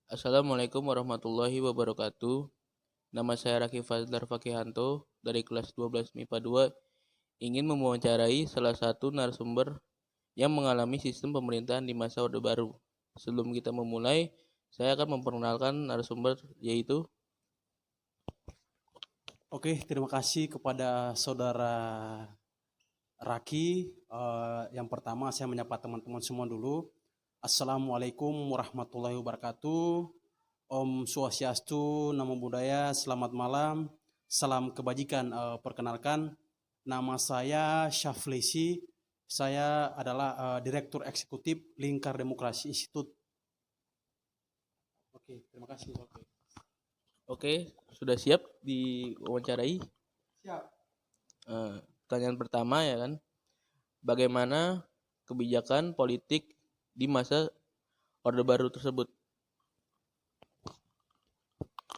Assalamualaikum warahmatullahi wabarakatuh. Nama saya Raki Fazlar Fakihanto dari kelas 12 MIPA 2 ingin mewawancarai salah satu narasumber yang mengalami sistem pemerintahan di masa Orde Baru. Sebelum kita memulai, saya akan memperkenalkan narasumber yaitu Oke, terima kasih kepada saudara Raki. Yang pertama saya menyapa teman-teman semua dulu. Assalamualaikum warahmatullahi wabarakatuh. Om Swastiastu, Namo Buddhaya, selamat malam, salam kebajikan. Perkenalkan, nama saya Syaflesi. Saya adalah Direktur Eksekutif Lingkar Demokrasi Institute. Oke, terima kasih. Oke, sudah siap diwawancarai? Siap. Pertanyaan pertama ya kan, bagaimana kebijakan politik di masa Orde Baru tersebut?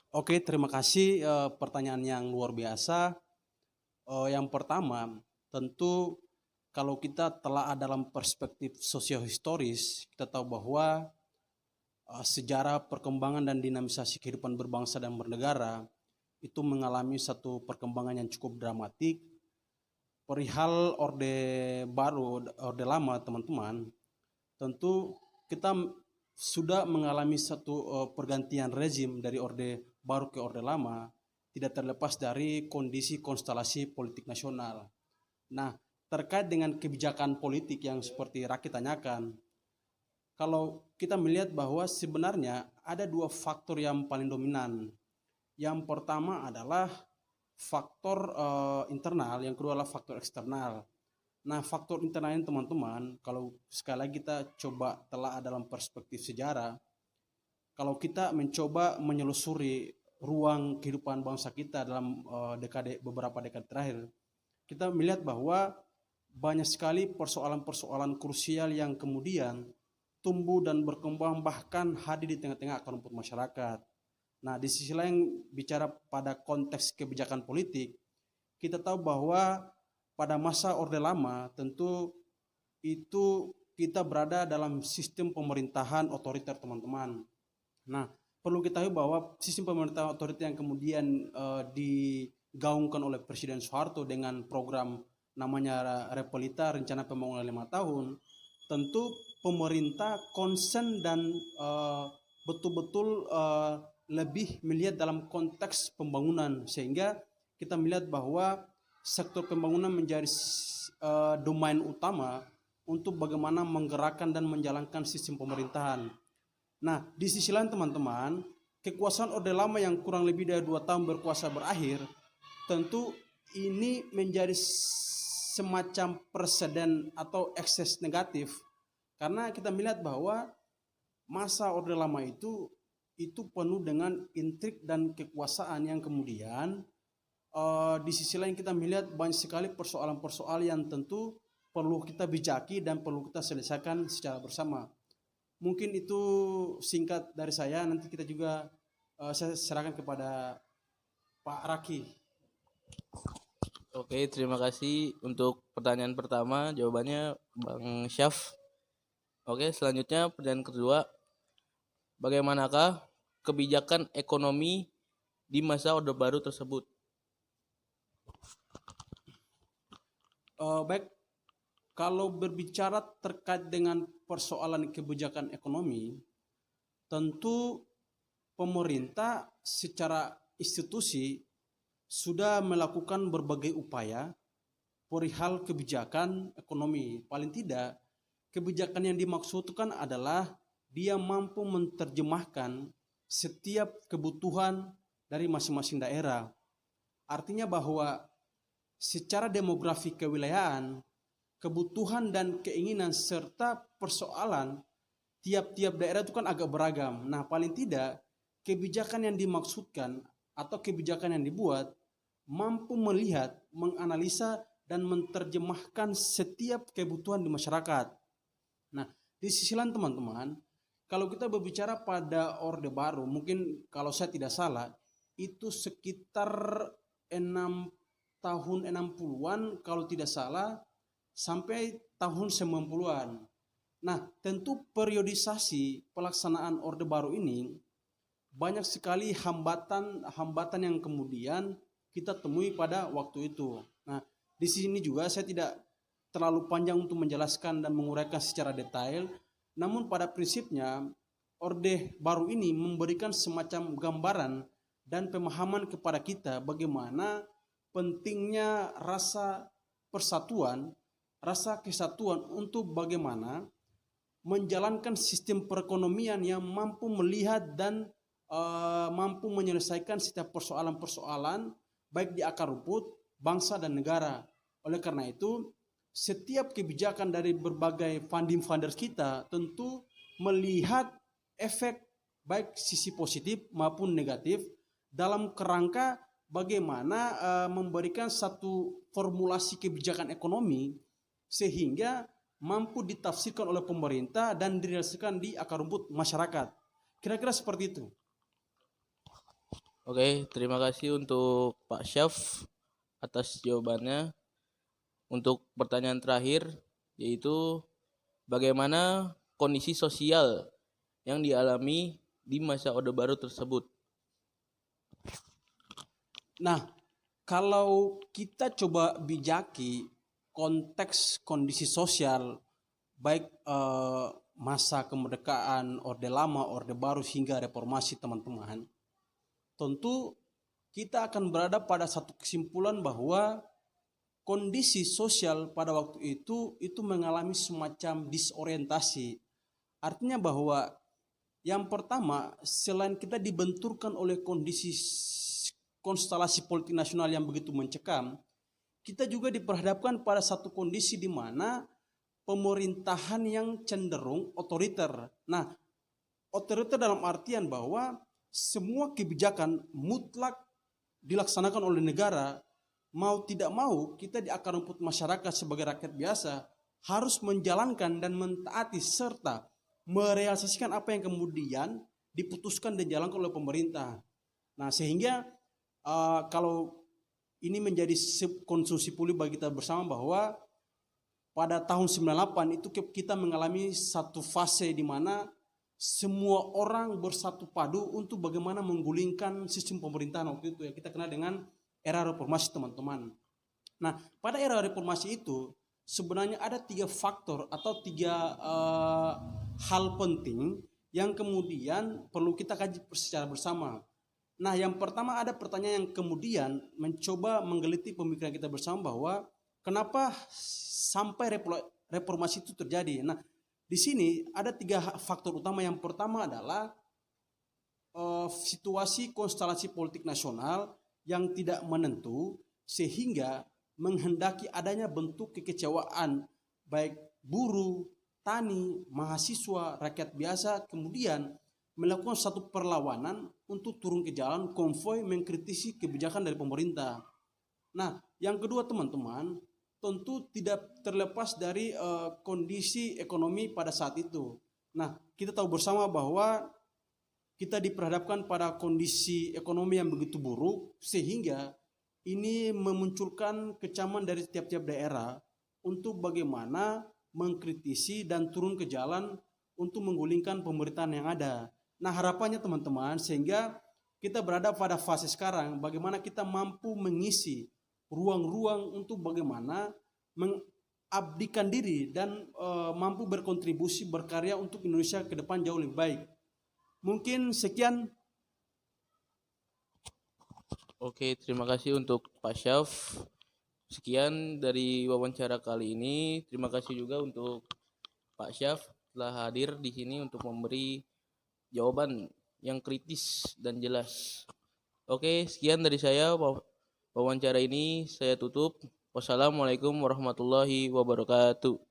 Oke, terima kasih. Pertanyaan yang luar biasa. Yang pertama, tentu kalau kita telah dalam perspektif sosiohistoris, kita tahu bahwa sejarah perkembangan dan dinamisasi kehidupan berbangsa dan bernegara itu mengalami satu perkembangan yang cukup dramatik. Perihal Orde Baru, Orde Lama, teman-teman, tentu kita sudah mengalami satu pergantian rezim dari Orde Baru ke Orde Lama, tidak terlepas dari kondisi konstelasi politik nasional. Nah, terkait dengan kebijakan politik yang seperti Raki tanyakan, kalau kita melihat bahwa sebenarnya ada dua faktor yang paling dominan. Yang pertama adalah faktor internal, yang kedua adalah faktor eksternal. Nah, faktor internal ini teman-teman, kalau sekali lagi kita coba telah dalam perspektif sejarah, kalau kita mencoba menyelusuri ruang kehidupan bangsa kita dalam beberapa dekade terakhir, kita melihat bahwa banyak sekali persoalan-persoalan krusial yang kemudian tumbuh dan berkembang bahkan hadir di tengah-tengah akar rumput masyarakat. Nah, di sisi lain bicara pada konteks kebijakan politik, kita tahu bahwa pada masa Orde Lama tentu itu kita berada dalam sistem pemerintahan otoriter, teman-teman. Nah, perlu kita tahu bahwa sistem pemerintahan otoriter yang kemudian digaungkan oleh Presiden Soeharto dengan program namanya Repelita, Rencana Pembangunan 5 tahun, tentu pemerintah concern dan betul-betul lebih melihat dalam konteks pembangunan, sehingga kita melihat bahwa sektor pembangunan menjadi domain utama untuk bagaimana menggerakkan dan menjalankan sistem pemerintahan. Nah, di sisi lain teman-teman, kekuasaan Orde Lama yang kurang lebih dari 2 tahun berkuasa berakhir, tentu ini menjadi semacam presiden atau ekses negatif, karena kita melihat bahwa masa Orde Lama itu penuh dengan intrik dan kekuasaan yang kemudian di sisi lain kita melihat banyak sekali persoalan-persoalan yang tentu perlu kita bijaki dan perlu kita selesaikan secara bersama. Mungkin itu singkat dari saya, nanti kita juga saya serahkan kepada Pak Raki. Oke, terima kasih untuk pertanyaan pertama, jawabannya Bang Syaf. Oke, selanjutnya pertanyaan kedua, bagaimanakah kebijakan ekonomi di masa Orde Baru tersebut? Baik, kalau berbicara terkait dengan persoalan kebijakan ekonomi, tentu pemerintah secara institusi sudah melakukan berbagai upaya perihal kebijakan ekonomi. Paling tidak, kebijakan yang dimaksudkan adalah dia mampu menerjemahkan setiap kebutuhan dari masing-masing daerah. Artinya bahwa secara demografi kewilayahan, kebutuhan dan keinginan serta persoalan tiap-tiap daerah itu kan agak beragam. Nah, paling tidak kebijakan yang dimaksudkan atau kebijakan yang dibuat mampu melihat, menganalisa, dan menerjemahkan setiap kebutuhan di masyarakat. Nah, di sisi lain teman-teman, kalau kita berbicara pada Orde Baru, mungkin kalau saya tidak salah, itu sekitar 6 tahun 60-an kalau tidak salah sampai tahun 90-an. Nah, tentu periodisasi pelaksanaan Orde Baru ini banyak sekali hambatan yang kemudian kita temui pada waktu itu. Nah, di sini juga saya tidak terlalu panjang untuk menjelaskan dan menguraikan secara detail, namun pada prinsipnya Orde Baru ini memberikan semacam gambaran dan pemahaman kepada kita bagaimana pentingnya rasa persatuan, rasa kesatuan untuk bagaimana menjalankan sistem perekonomian yang mampu melihat dan mampu menyelesaikan setiap persoalan-persoalan baik di akar rumput, bangsa dan negara. Oleh karena itu, setiap kebijakan dari berbagai funding funders kita tentu melihat efek baik sisi positif maupun negatif dalam kerangka bagaimana memberikan satu formulasi kebijakan ekonomi sehingga mampu ditafsirkan oleh pemerintah dan direalisasikan di akar rumput masyarakat. Kira-kira seperti itu. Oke, terima kasih untuk Pak Syaf atas jawabannya. Untuk pertanyaan terakhir, yaitu bagaimana kondisi sosial yang dialami di masa Orde Baru tersebut? Nah, kalau kita coba bijaki konteks kondisi sosial, baik masa kemerdekaan, Orde Lama, Orde Baru, hingga reformasi teman-teman, tentu kita akan berada pada satu kesimpulan bahwa kondisi sosial pada waktu itu mengalami semacam disorientasi. Artinya bahwa yang pertama, selain kita dibenturkan oleh kondisi konstelasi politik nasional yang begitu mencekam, kita juga diperhadapkan pada satu kondisi di mana pemerintahan yang cenderung otoriter. Nah, otoriter dalam artian bahwa semua kebijakan mutlak dilaksanakan oleh negara. Mau tidak mau, kita di akar rumput masyarakat sebagai rakyat biasa harus menjalankan dan mentaati serta merealisasikan apa yang kemudian diputuskan dan dijalankan oleh pemerintah. Nah, sehingga kalau ini menjadi konsumsi publik bagi kita bersama bahwa pada tahun 98 itu kita mengalami satu fase di mana semua orang bersatu padu untuk bagaimana menggulingkan sistem pemerintahan waktu itu yang kita kenal dengan era reformasi, teman-teman. Nah, pada era reformasi itu sebenarnya ada 3 faktor atau 3 hal penting yang kemudian perlu kita kaji secara bersama. Nah, yang pertama ada pertanyaan yang kemudian mencoba menggeliti pemikiran kita bersama bahwa kenapa sampai reformasi itu terjadi. Nah, di sini ada 3 faktor utama. Yang pertama adalah situasi konstelasi politik nasional yang tidak menentu sehingga menghendaki adanya bentuk kekecewaan baik buruh, tani, mahasiswa, rakyat biasa kemudian melakukan satu perlawanan untuk turun ke jalan konvoi mengkritisi kebijakan dari pemerintah. Nah, yang kedua teman-teman, tentu tidak terlepas dari kondisi ekonomi pada saat itu. Nah, kita tahu bersama bahwa kita diperhadapkan pada kondisi ekonomi yang begitu buruk sehingga ini memunculkan kecaman dari tiap-tiap daerah untuk bagaimana mengkritisi dan turun ke jalan untuk menggulingkan pemerintahan yang ada. Nah, harapannya teman-teman sehingga kita berada pada fase sekarang bagaimana kita mampu mengisi ruang-ruang untuk bagaimana mengabdikan diri dan mampu berkontribusi berkarya untuk Indonesia ke depan jauh lebih baik. Mungkin sekian. Oke, terima kasih untuk Pak Syaf. Sekian dari wawancara kali ini. Terima kasih juga untuk Pak Syaf telah hadir di sini untuk memberi jawaban yang kritis dan jelas. Oke, sekian dari saya. Wawancara ini saya tutup. Wassalamualaikum warahmatullahi wabarakatuh.